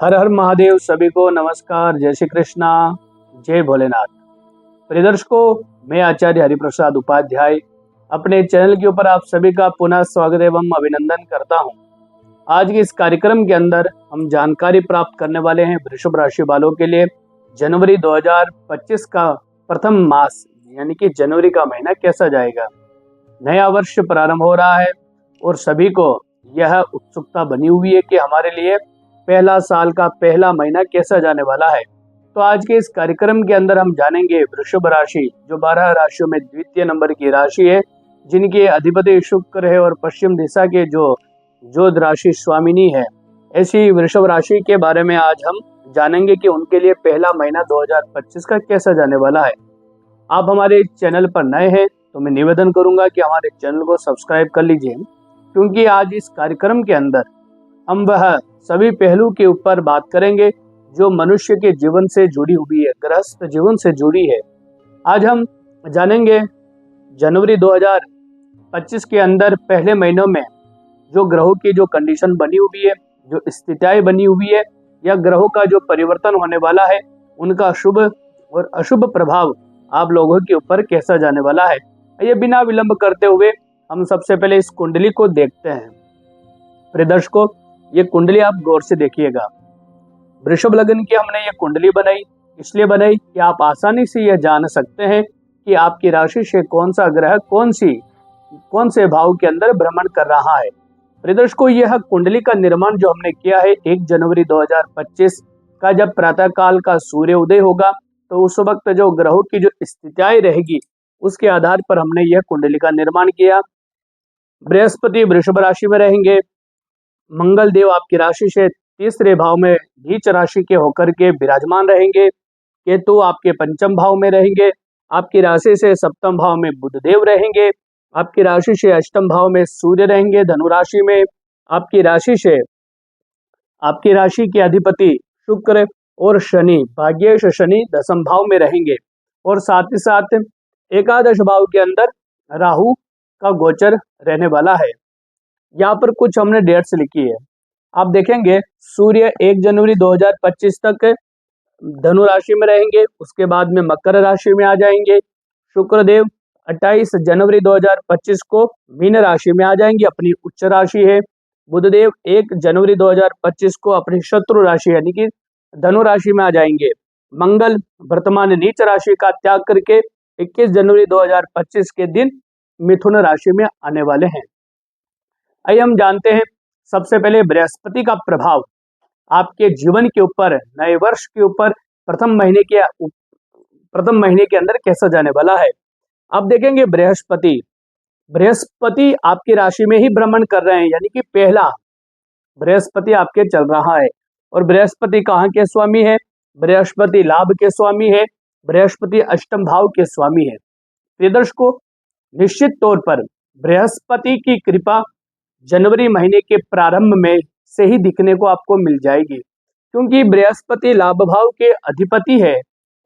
हर हर महादेव। सभी को नमस्कार, जय श्री कृष्णा, जय भोलेनाथ। प्रिय दर्शकों, मैं आचार्य हरिप्रसाद उपाध्याय अपने चैनल के ऊपर आप सभी का पुनः स्वागत एवं अभिनंदन करता हूं। आज के इस कार्यक्रम के अंदर हम जानकारी प्राप्त करने वाले हैं वृषभ राशि वालों के लिए जनवरी 2025 का प्रथम मास यानी कि जनवरी का महीना कैसा जाएगा। नया वर्ष प्रारंभ हो रहा है और सभी को यह उत्सुकता बनी हुई है कि हमारे लिए पहला साल का पहला महीना कैसा जाने वाला है। तो आज के इस कार्यक्रम के अंदर हम जानेंगे वृषभ राशि जो 12 राशियों में द्वितीय नंबर की राशि है, जिनके अधिपति शुक्र है और पश्चिम दिशा के जो राशि स्वामिनी है, ऐसी वृषभ राशि के बारे में आज हम जानेंगे कि उनके लिए पहला महीना 2025 का कैसा जाने वाला है। आप हमारे चैनल पर नए हैं तो मैं निवेदन करूंगा कि हमारे चैनल को सब्सक्राइब कर लीजिए, क्योंकि आज इस कार्यक्रम के अंदर हम वह सभी पहलू के ऊपर बात करेंगे जो मनुष्य के जीवन से जुड़ी हुई है, गृहस्थ जीवन से जुड़ी है। आज हम जानेंगे जनवरी 2025 के अंदर पहले महीनों में जो ग्रहों की जो कंडीशन बनी हुई है, जो स्थितियां बनी हुई है, या ग्रहों का जो परिवर्तन होने वाला है, उनका शुभ और अशुभ प्रभाव आप लोगों के ऊपर कैसा जाने वाला है। ये बिना विलंब करते हुए हम सबसे पहले इस कुंडली को देखते हैं। प्रिय दर्शकों, ये कुंडली आप गौर से देखिएगा। वृषभ लग्न की हमने ये कुंडली बनाई, इसलिए बनाई कि आप आसानी से यह जान सकते हैं कि आपकी राशि से कौन सा ग्रह कौन से भाव के अंदर भ्रमण कर रहा है। प्रिय दर्शकों, यह कुंडली का निर्माण जो हमने किया है 1 जनवरी 2025 का, जब प्रातः काल का सूर्य उदय होगा तो उस वक्त जो ग्रहों की जो स्थितियां रहेगी उसके आधार पर हमने यह कुंडली का निर्माण किया। बृहस्पति वृषभ राशि में रहेंगे, मंगल देव आपकी राशि से तीसरे भाव में नीच राशि के होकर के विराजमान रहेंगे, केतु आपके पंचम भाव में रहेंगे, आपकी राशि से सप्तम भाव में बुध देव रहेंगे, आपकी राशि से अष्टम भाव में सूर्य रहेंगे धनु राशि में, आपकी राशि के अधिपति शुक्र और शनि भाग्येश शनि दसम भाव में रहेंगे, और साथ ही साथ एकादश भाव के अंदर राहु का गोचर रहने वाला है। यहाँ पर कुछ हमने डेट्स लिखी है, आप देखेंगे सूर्य 1 जनवरी 2025 तक धनु राशि में रहेंगे, उसके बाद में मकर राशि में आ जाएंगे। शुक्रदेव 28 जनवरी 2025 को मीन राशि में आ जाएंगे, अपनी उच्च राशि है। बुधदेव 1 जनवरी 2025 को अपनी शत्रु राशि यानी कि धनु राशि में आ जाएंगे। मंगल वर्तमान नीच राशि का त्याग करके 21 जनवरी 2025 के दिन मिथुन राशि में आने वाले हैं। आइए हम जानते हैं सबसे पहले बृहस्पति का प्रभाव आपके जीवन के ऊपर, नए वर्ष के ऊपर प्रथम महीने के अंदर कैसा जाने वाला है। आप देखेंगे बृहस्पति आपकी राशि में ही भ्रमण कर रहे हैं, यानी कि पहला बृहस्पति आपके चल रहा है। और बृहस्पति कहाँ के स्वामी है? बृहस्पति लाभ के स्वामी है, बृहस्पति अष्टम भाव के स्वामी है। प्रिय दर्शकों, निश्चित तौर पर बृहस्पति की कृपा जनवरी महीने के प्रारंभ में से ही दिखने को आपको मिल जाएगी, क्योंकि बृहस्पति लाभ भाव के अधिपति है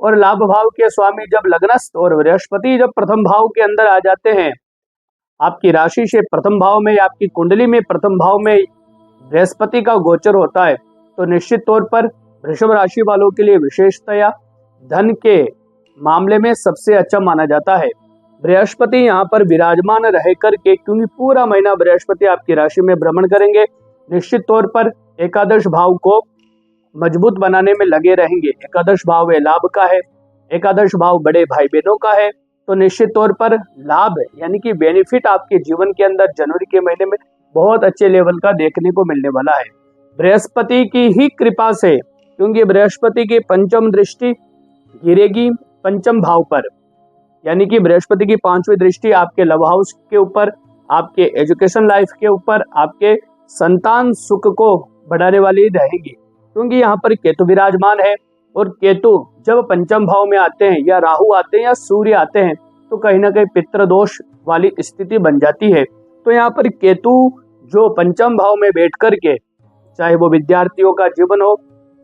और लाभ भाव के स्वामी जब लग्नस्थ और बृहस्पति जब प्रथम भाव के अंदर आ जाते हैं, आपकी राशि से प्रथम भाव में या आपकी कुंडली में प्रथम भाव में बृहस्पति का गोचर होता है, तो निश्चित तौर पर वृषभ राशि वालों के लिए विशेषतया धन के मामले में सबसे अच्छा माना जाता है। बृहस्पति यहाँ पर विराजमान रह करके, क्योंकि पूरा महीना बृहस्पति आपकी राशि में भ्रमण करेंगे, निश्चित तौर पर एकादश भाव को मजबूत बनाने में लगे रहेंगे। एकादश भाव लाभ का है, एकादश भाव बड़े भाई बहनों का है, तो निश्चित तौर पर लाभ यानी कि बेनिफिट आपके जीवन के अंदर जनवरी के महीने में बहुत अच्छे लेवल का देखने को मिलने वाला है बृहस्पति की ही कृपा से, क्योंकि बृहस्पति की पंचम दृष्टि गिरेगी पंचम भाव पर, यानी कि बृहस्पति की 5वीं दृष्टि आपके लव हाउस के ऊपर, आपके एजुकेशन लाइफ के ऊपर, आपके संतान सुख को बढ़ाने वाली रहेगी, क्योंकि यहाँ पर केतु विराजमान है। और केतु जब पंचम भाव में आते हैं, या राहु आते हैं या सूर्य आते हैं, तो कहीं ना कहीं पितृदोष वाली स्थिति बन जाती है। तो यहाँ पर केतु जो पंचम भाव में बैठ करके, चाहे वो विद्यार्थियों का जीवन हो,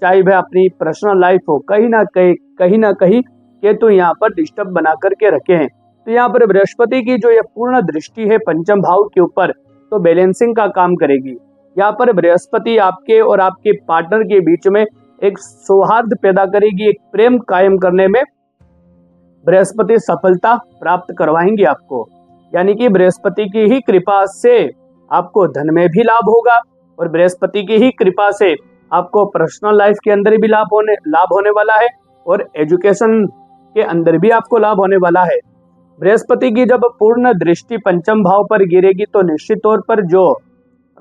चाहे वह अपनी पर्सनल लाइफ हो, कहीं ना कहीं केतु यहाँ पर डिस्टर्ब बना करके रखे हैं। तो यहाँ पर बृहस्पति की जो यह पूर्ण दृष्टि है पंचम भाव के ऊपर, तो बैलेंसिंग का काम करेगी। यहाँ पर बृहस्पति आपके और आपके पार्टनर के बीच में एक सौहार्द पैदा करेगी, एक प्रेम कायम करने में बृहस्पति सफलता प्राप्त करवाएंगे आपको। यानी कि बृहस्पति की ही कृपा से आपको धन में भी लाभ होगा और बृहस्पति की ही कृपा से आपको पर्सनल लाइफ के अंदर भी लाभ होने वाला है और एजुकेशन के अंदर भी आपको लाभ होने वाला है। बृहस्पति की जब पूर्ण दृष्टि पंचम भाव पर गिरेगी तो निश्चित तौर पर जो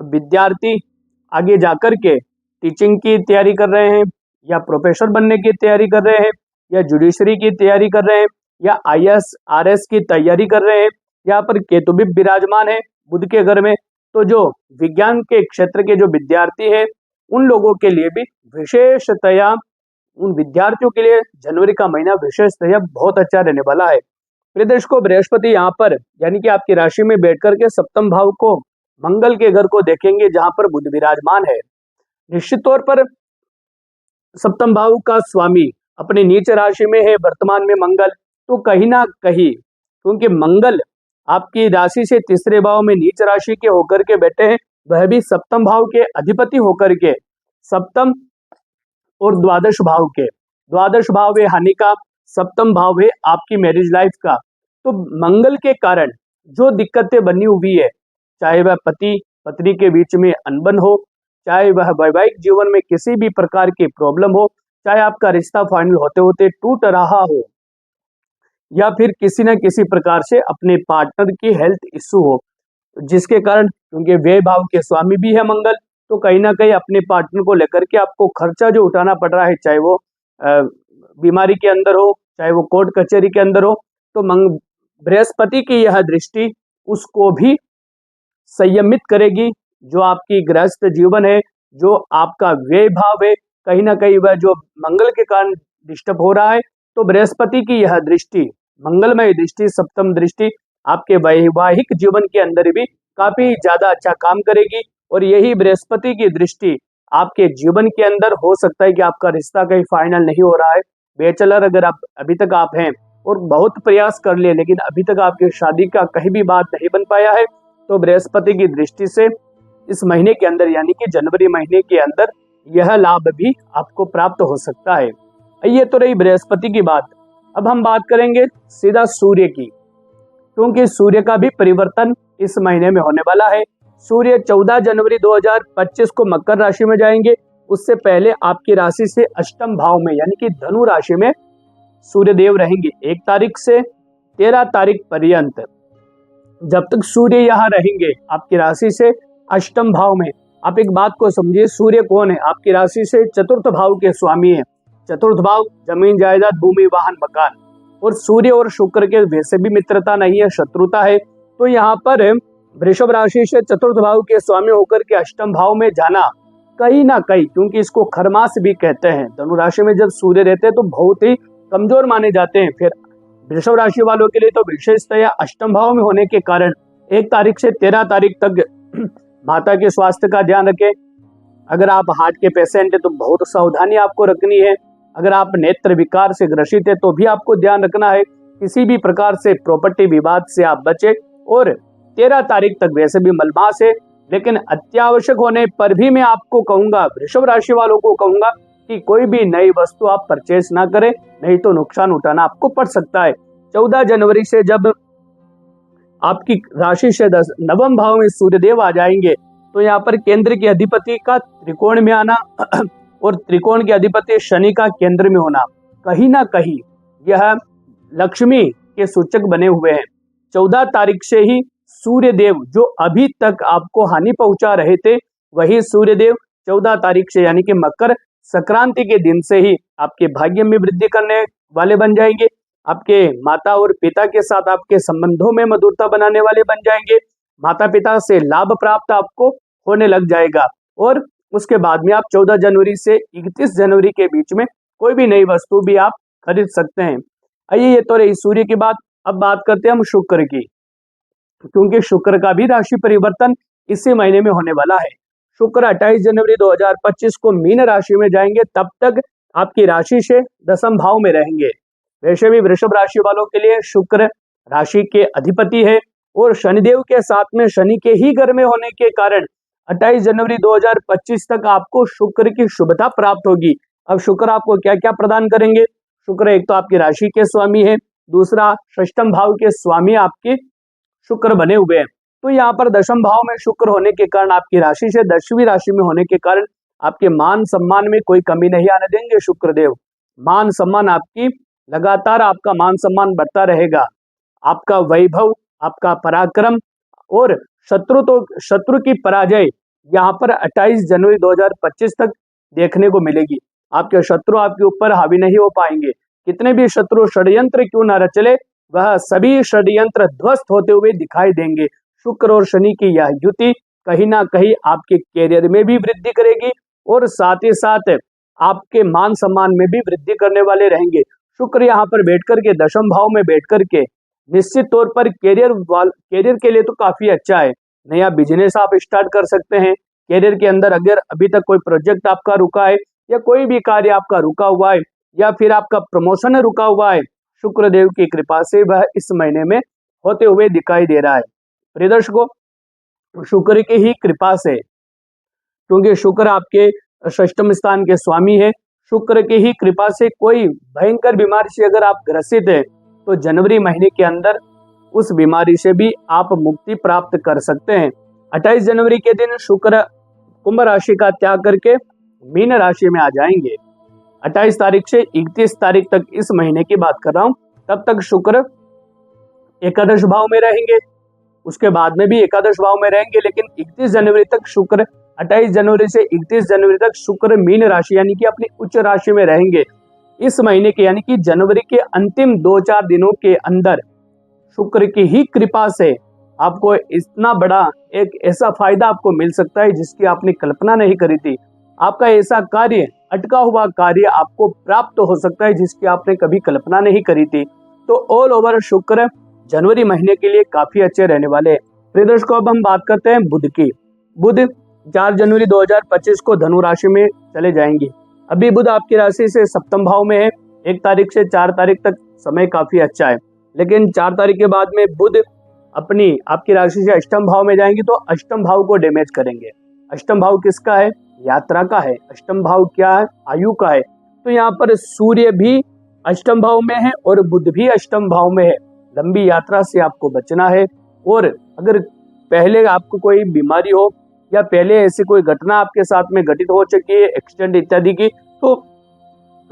विद्यार्थी आगे जाकर के टीचिंग की तैयारी कर रहे हैं या प्रोफेसर बनने की तैयारी कर रहे हैं या जुडिशरी की तैयारी कर रहे हैं या IAS RS की तैयारी कर रहे हैं, यहाँ पर केतु भी विराजमान है बुध के घर में, तो जो विज्ञान के क्षेत्र के जो विद्यार्थी हैं उन लोगों के लिए भी विशेषतया, उन विद्यार्थियों के लिए जनवरी का महीना विशेषतया बहुत अच्छा रहने वाला है। प्रिय दर्शकों, बृहस्पति यहाँ पर यानी कि आपकी राशि में बैठ करके सप्तम भाव को मंगल के घर को देखेंगे जहां पर बुध विराजमान है। निश्चित तौर पर सप्तम भाव का स्वामी अपनी नीच राशि में है वर्तमान में मंगल, तो कहीं ना कहीं क्योंकि मंगल आपकी राशि से तीसरे भाव में नीच राशि के होकर के बैठे हैं, वह भी सप्तम भाव के अधिपति होकर के, सप्तम और द्वादश भाव के, द्वादश भाव है हानि का, सप्तम भाव है आपकी मैरिज लाइफ का। तो मंगल के कारण जो दिक्कतें बनी हुई है, चाहे वह पति पत्नी के बीच में अनबन हो, चाहे वह वैवाहिक जीवन में किसी भी प्रकार की प्रॉब्लम हो, चाहे आपका रिश्ता फाइनल होते होते टूट रहा हो, या फिर किसी न किसी प्रकार से अपने पार्टनर की हेल्थ इश्यू हो, जिसके कारण क्योंकि व्यय भाव के स्वामी भी है मंगल, तो कहीं ना कहीं अपने पार्टनर को लेकर के आपको खर्चा जो उठाना पड़ रहा है, चाहे वो बीमारी के अंदर हो, चाहे वो कोर्ट कचहरी के अंदर हो, तो बृहस्पति की यह दृष्टि उसको भी संयमित करेगी। जो आपकी गृहस्थ जीवन है, जो आपका व्यय भाव है, कहीं ना कहीं वह जो मंगल के कारण डिस्टर्ब हो रहा है, तो बृहस्पति की यह दृष्टि, मंगलमय दृष्टि, सप्तम दृष्टि आपके वैवाहिक जीवन के अंदर भी काफी ज्यादा अच्छा काम करेगी। और यही बृहस्पति की दृष्टि आपके जीवन के अंदर हो सकता है कि आपका रिश्ता कहीं फाइनल नहीं हो रहा है, बैचलर अगर आप अभी तक आप हैं और बहुत प्रयास कर लिए लेकिन अभी तक आपकी शादी का कहीं भी बात नहीं बन पाया है, तो बृहस्पति की दृष्टि से इस महीने के अंदर यानी कि जनवरी महीने के अंदर यह लाभ भी आपको प्राप्त हो सकता है। ये तो रही बृहस्पति की बात। अब हम बात करेंगे सीधा सूर्य की, क्योंकि सूर्य का भी परिवर्तन इस महीने में होने वाला है। सूर्य 14 जनवरी 2025 को मकर राशि में जाएंगे। उससे पहले आपकी राशि से अष्टम भाव में यानी कि धनु राशि में सूर्य देव रहेंगे 1 तारीख से 13 तारीख पर्यंत। जब तक सूर्य यहाँ रहेंगे आपकी राशि से अष्टम भाव में, आप एक बात को समझिए, सूर्य कौन है? आपकी राशि से चतुर्थ भाव के स्वामी है। चतुर्थ भाव जमीन जायदाद भूमि वाहन मकान, और सूर्य और शुक्र के वैसे भी मित्रता नहीं है, शत्रुता है। तो यहाँ पर वृषभ राशि से चतुर्थ भाव के स्वामी होकर के अष्टम भाव में जाना कहीं ना कहीं, क्योंकि इसको खरमास भी कहते हैं, धनु राशि में जब सूर्य रहते हैं तो बहुत ही कमजोर माने जाते हैं। फिर वृषभ राशि वालों के लिए तो विशेषतया अष्टम भाव में होने के कारण 1 तारीख से 13 तारीख तक माता के स्वास्थ्य का ध्यान रखें। अगर आप हार्ट के पेशेंट है तो बहुत सावधानी आपको रखनी है। अगर आप नेत्र विकार से ग्रसित है तो भी आपको ध्यान रखना है। किसी भी प्रकार से प्रॉपर्टी विवाद से आप बचे। और 13 तारीख तक वैसे भी मलमास है, लेकिन अत्यावश्यक होने पर भी मैं आपको कहूंगा, वृषभ राशि वालों को कहूंगा कि कोई भी नई वस्तु आप परचेस ना करें, नहीं तो नुकसान उठाना आपको पड़ सकता है। 14 जनवरी से जब आपकी राशि से नवम भाव में सूर्यदेव आ जाएंगे तो यहाँ पर केंद्र के अधिपति का त्रिकोण में आना और त्रिकोण के अधिपति शनि का केंद्र में होना कहीं ना कहीं यह लक्ष्मी के सूचक बने हुए हैं। 14 तारीख से ही सूर्यदेव जो अभी तक आपको हानि पहुंचा रहे थे, वही सूर्यदेव 14 तारीख से यानी कि मकर संक्रांति के दिन से ही आपके भाग्य में वृद्धि करने वाले बन जाएंगे। आपके माता और पिता के साथ आपके संबंधों में मधुरता बनाने वाले बन जाएंगे। माता पिता से लाभ प्राप्त आपको होने लग जाएगा। और उसके बाद में आप 14 जनवरी से 31 जनवरी के बीच में कोई भी नई वस्तु भी आप खरीद सकते हैं। आइए, ये तो रही सूर्य की बात। अब बात करते हैं हम शुक्र की, क्योंकि शुक्र का भी राशि परिवर्तन इसी महीने में होने वाला है। शुक्र 28 जनवरी 2025 को मीन राशि में जाएंगे, तब तक आपकी राशि से दसम भाव में रहेंगे। वैसे भी वृषभ राशि वालों के लिए शुक्र राशि के अधिपति है और शनिदेव के साथ में शनि के ही घर में होने के कारण 28 जनवरी 2025 तक आपको शुक्र की शुभता प्राप्त होगी। अब शुक्र आपको क्या क्या प्रदान करेंगे? शुक्र एक तो आपकी राशि के स्वामी है, दूसरा षष्ठम भाव के स्वामी आपके शुक्र बने हुए हैं। तो यहाँ पर दशम भाव में शुक्र होने के कारण, आपकी राशि से 10वीं राशि में होने के कारण आपके मान सम्मान में कोई कमी नहीं आने देंगे शुक्रदेव। मान सम्मान आपकी लगातार, आपका मान सम्मान बढ़ता रहेगा। आपका वैभव, आपका पराक्रम और शत्रु की पराजय यहाँ पर 28 जनवरी 2025 तक देखने को मिलेगी। आपके शत्रु आपके ऊपर हावी नहीं हो पाएंगे। कितने भी शत्रु षड्यंत्र क्यों न रचले, वह सभी षड्यंत्र ध्वस्त होते हुए दिखाई देंगे। शुक्र और शनि की यह युति कहीं ना कहीं आपके कैरियर में भी वृद्धि करेगी और साथ ही साथ आपके मान सम्मान में भी वृद्धि करने वाले रहेंगे। शुक्र यहाँ पर बैठकर के दशम भाव में बैठकर के निश्चित तौर पर कैरियर के लिए तो काफी अच्छा है। नया बिजनेस आप स्टार्ट कर सकते हैं। कैरियर के अंदर अगर अभी तक कोई प्रोजेक्ट आपका रुका है या कोई भी कार्य आपका रुका हुआ है या फिर आपका प्रमोशन रुका हुआ है, शुक्रदेव की कृपा से वह इस महीने में होते हुए दिखाई दे रहा है। प्रिय दर्शकों, शुक्र की ही कृपा से, क्योंकि शुक्र आपके षष्ठम स्थान के स्वामी है, शुक्र की ही कृपा से कोई भयंकर बीमारी से अगर आप ग्रसित है तो जनवरी महीने के अंदर उस बीमारी से भी आप मुक्ति प्राप्त कर सकते हैं। 28 जनवरी के दिन शुक्र कुंभ राशि का त्याग करके मीन राशि में आ जाएंगे। 28 तारीख से 31 तारीख तक इस महीने की बात कर रहा हूं, तब तक शुक्र एकादश भाव में रहेंगे, उसके बाद में भी एकादश भाव में रहेंगे, लेकिन 31 जनवरी तक शुक्र 28 जनवरी से 31 जनवरी तक शुक्र मीन राशि यानी कि अपनी उच्च राशि में रहेंगे। इस महीने के यानी कि जनवरी के अंतिम 2-4 दिनों के अंदर शुक्र की ही कृपा से आपको इतना बड़ा एक ऐसा फायदा आपको मिल सकता है जिसकी आपने कल्पना नहीं करी थी। आपका ऐसा कार्य, अटका हुआ कार्य आपको प्राप्त हो सकता है जिसकी आपने कभी कल्पना नहीं करी थी। तो ऑल ओवर शुक्र जनवरी महीने के लिए काफी अच्छे रहने वाले हैं। प्रिय दर्शकों, अब हम बात करते हैं बुध की। बुध 4 जनवरी 2025 को धनु राशि में चले जाएंगे। अभी बुध आपकी राशि से सप्तम भाव में है। 1 तारीख से 4 तारीख तक समय काफी अच्छा है, लेकिन 4 तारीख के बाद में बुध आपकी राशि से अष्टम भाव में जाएंगे तो अष्टम भाव को डैमेज करेंगे। अष्टम भाव किसका है? यात्रा का है। अष्टम भाव क्या है? आयु का है। तो यहाँ पर सूर्य भी अष्टम भाव में है और बुध भी अष्टम भाव में है। लंबी यात्रा से आपको बचना है। और अगर पहले आपको कोई बीमारी हो या पहले ऐसी कोई घटना आपके साथ में घटित हो चुकी है, एक्सीडेंट इत्यादि की, तो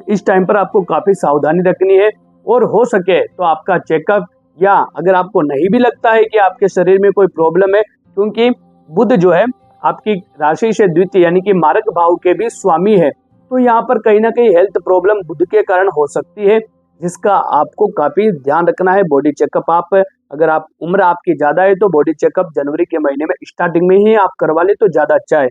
इस टाइम पर आपको काफी सावधानी रखनी है। और हो सके तो आपका चेकअप, या अगर आपको नहीं भी लगता है कि आपके शरीर में कोई प्रॉब्लम है, क्योंकि बुध जो है आपकी राशि से द्वितीय यानी कि मारक भाव के भी स्वामी है, तो यहाँ पर कहीं ना कहीं हेल्थ प्रॉब्लम बुध के कारण हो सकती है, जिसका आपको काफी ध्यान रखना है। बॉडी चेकअप अगर आप उम्र आपकी ज्यादा है तो बॉडी चेकअप जनवरी के महीने में स्टार्टिंग में ही आप करवा ले तो ज्यादा अच्छा है।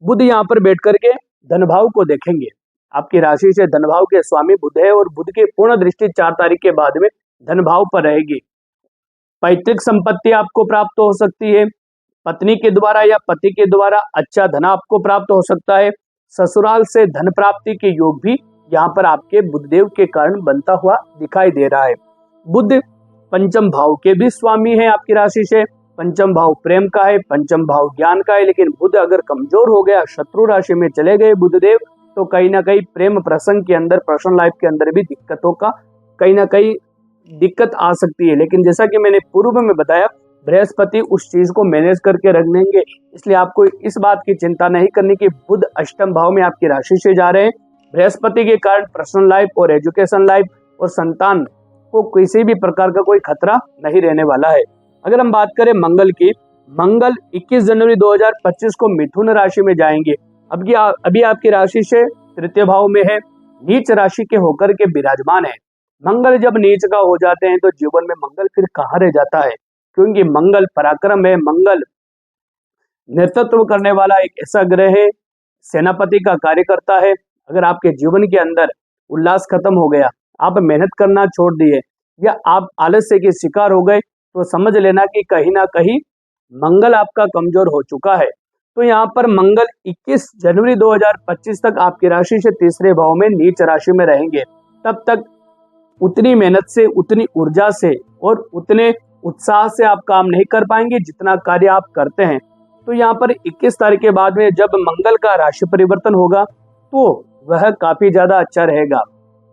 बुध यहाँ पर बैठ करके धन भाव को देखेंगे। आपकी राशि से धन भाव के स्वामी बुध है और बुध की पूर्ण दृष्टि 4 तारीख के बाद में धन भाव पर रहेगी। पैतृक संपत्ति आपको प्राप्त हो सकती है। पत्नी के द्वारा या पति के द्वारा अच्छा धन आपको प्राप्त हो सकता है। ससुराल से धन प्राप्ति के योग भी यहाँ पर आपके बुधदेव के कारण बनता हुआ दिखाई दे रहा है। बुध पंचम भाव के भी स्वामी है आपकी राशि से। पंचम भाव प्रेम का है, पंचम भाव ज्ञान का है, लेकिन बुध अगर कमजोर हो गया, शत्रु राशि में चले गए बुधदेव, तो कहीं ना कहीं प्रेम प्रसंग के अंदर, पर्सनल लाइफ के अंदर भी दिक्कतों का कहीं ना कहीं दिक्कत आ सकती है। लेकिन जैसा कि मैंने पूर्व में बताया, बृहस्पति उस चीज को मैनेज करके रख देंगे, इसलिए आपको इस बात की चिंता नहीं करनी कि बुध अष्टम भाव में आपकी राशि से जा रहे हैं। बृहस्पति के कारण पर्सनल लाइफ और एजुकेशन लाइफ और संतान को किसी भी प्रकार का कोई खतरा नहीं रहने वाला है। अगर हम बात करें मंगल की, मंगल 21 जनवरी 2025 को मिथुन राशि में जाएंगे। अभी आपकी राशि से तृतीय भाव में है, नीच राशि के होकर के विराजमान है। मंगल जब नीच का हो जाते हैं तो जीवन में मंगल फिर कहाँ रह जाता है, क्योंकि मंगल पराक्रम है, मंगल नेतृत्व करने वाला एक ऐसा ग्रह है, सेनापति का कार्य करता है। अगर आपके जीवन के अंदर उल्लास खत्म हो गया, आप मेहनत करना छोड़ दिए या आप आलस्य के शिकार हो गए, तो समझ लेना कि कहीं ना कहीं मंगल आपका कमजोर हो चुका है। तो यहाँ पर मंगल 21 जनवरी 2025 तक आपकी राशि से तीसरे भाव में नीच राशि में रहेंगे। तब तक उतनी मेहनत से, उतनी ऊर्जा से और उतने उत्साह से आप काम नहीं कर पाएंगे जितना कार्य आप करते हैं। तो यहाँ पर 21 तारीख के बाद में जब मंगल का राशि परिवर्तन होगा तो वह काफी ज्यादा अच्छा रहेगा।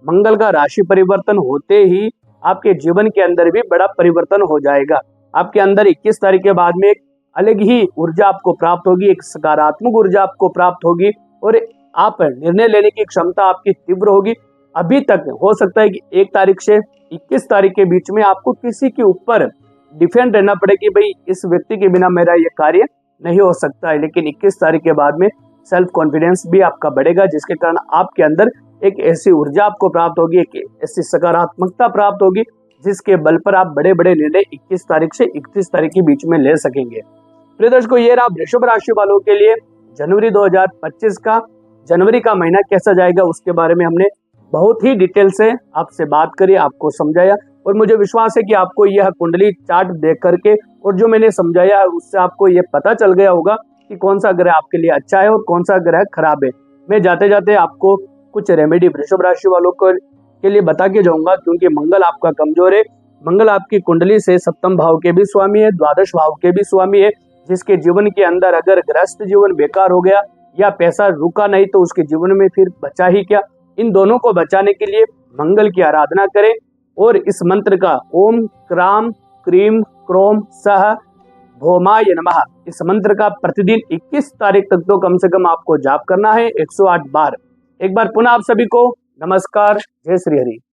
मंगल का राशि परिवर्तन होते ही आपके जीवन के अंदर भी बड़ा परिवर्तन हो जाएगा। आपके अंदर 21 तारीख के बाद में एक अलग ही ऊर्जा आपको प्राप्त होगी, एक सकारात्मक ऊर्जा आपको प्राप्त होगी और आप निर्णय लेने की क्षमता आपकी तीव्र होगी। अभी तक हो सकता है कि 1 तारीख से 21 तारीख के बीच में आपको किसी के ऊपर डिपेंड रहना पड़े कि भाई इस व्यक्ति के बिना मेरा ये कार्य नहीं हो सकता है, लेकिन 21 तारीख के बाद में सेल्फ कॉन्फिडेंस भी आपका बढ़ेगा, जिसके कारण आपके अंदर एक ऐसी ऊर्जा आपको प्राप्त होगी, एक ऐसी सकारात्मकता प्राप्त होगी जिसके बल पर आप बड़े बड़े निर्णय 21 तारीख से 31 तारीख के बीच में ले सकेंगे। प्रिय दर्शकों, ये रहा वृषभ राशि वालों के लिए जनवरी 2025 का जनवरी का महीना कैसा जाएगा उसके बारे में हमने बहुत ही डिटेल से आपसे बात करी, आपको समझाया और मुझे विश्वास है कि आपको यह कुंडली चार्ट देख करके और जो मैंने समझाया उससे आपको यह पता चल गया होगा कि कौन सा ग्रह आपके लिए अच्छा है और कौन सा ग्रह खराब है। मैं जाते जाते आपको कुछ रेमेडी वृषभ राशि वालों के लिए बता के जाऊंगा, क्योंकि मंगल आपका कमजोर है। मंगल आपकी कुंडली से 7वें भाव के भी स्वामी है, द्वादश भाव के भी स्वामी है, जिसके जीवन के अंदर अगर गृहस्थ जीवन बेकार हो गया या पैसा रुका नहीं तो उसके जीवन में फिर बचा ही क्या। इन दोनों को बचाने के लिए मंगल की आराधना करें और इस मंत्र का ओम क्राम क्रीम क्रोम सह भौमाय नमः इस मंत्र का प्रतिदिन 21 तारीख तक तो कम से कम आपको जाप करना है 108 बार। एक बार पुनः आप सभी को नमस्कार, जय श्री हरि।